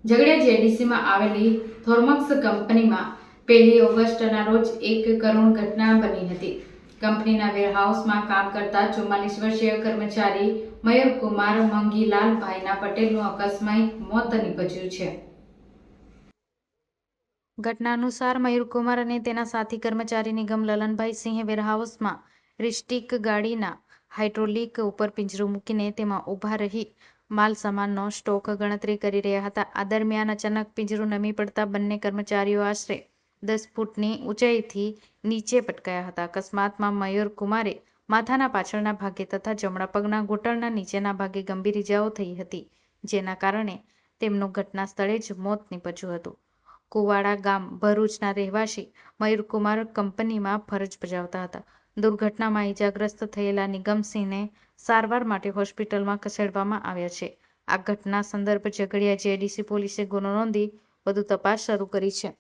ઝઘડિયા જેડીસીમાં આવેલી થોર્મક્સ કંપનીમાં 1 ઓગસ્ટના રોજ એક કરુણ ઘટના બની હતી. કંપનીના વેરહાઉસમાં કામ કરતા 44 વર્ષીય કર્મચારી મયુરકુમાર મંગીલાલભાઈના પટેલનું અકસ્માત મોત નીપજ્યું છે. ઘટના અનુસાર મયુરકુમાર અને તેના સાથી કર્મચારી નિગમ લલનભાઈ સિંહ વેરહાઉસમાં રિસ્ટિક ગાડીના હાઇડ્રોલિક ઉપર પિંજરું મૂકીને તેમાં ઊભા રહી માલ સામાનનો સ્ટોક ગણતરી કરી રહ્યા હતા. આ દરમિયાન અચાનક પિંજરું નમી પડતા બંને કર્મચારીઓ આશરે 10 ફૂટની ઊંચાઈથી નીચે પટકાયા હતા. અકસ્માતમાં મયુરકુમારે માથાના પાછળના ભાગે તથા જમણા પગના ઘૂંટણના નીચેના ભાગે ગંભીર ઇજાઓ થઈ હતી, જેના કારણે તેમનું ઘટના સ્થળે જ મોત નીપજ્યું હતું. કુવાડા ગામ ભરૂચના રહેવાસી મયુરકુમાર કંપનીમાં ફરજ બજાવતા હતા. દુર્ઘટનામાં ઇજાગ્રસ્ત થયેલા નિગમસિંહને સારવાર માટે હોસ્પિટલમાં ખસેડવામાં આવ્યા છે. આ ઘટના સંદર્ભે ઝઘડિયા જેડીસી પોલીસે ગુનો નોંધી વધુ તપાસ શરૂ કરી છે.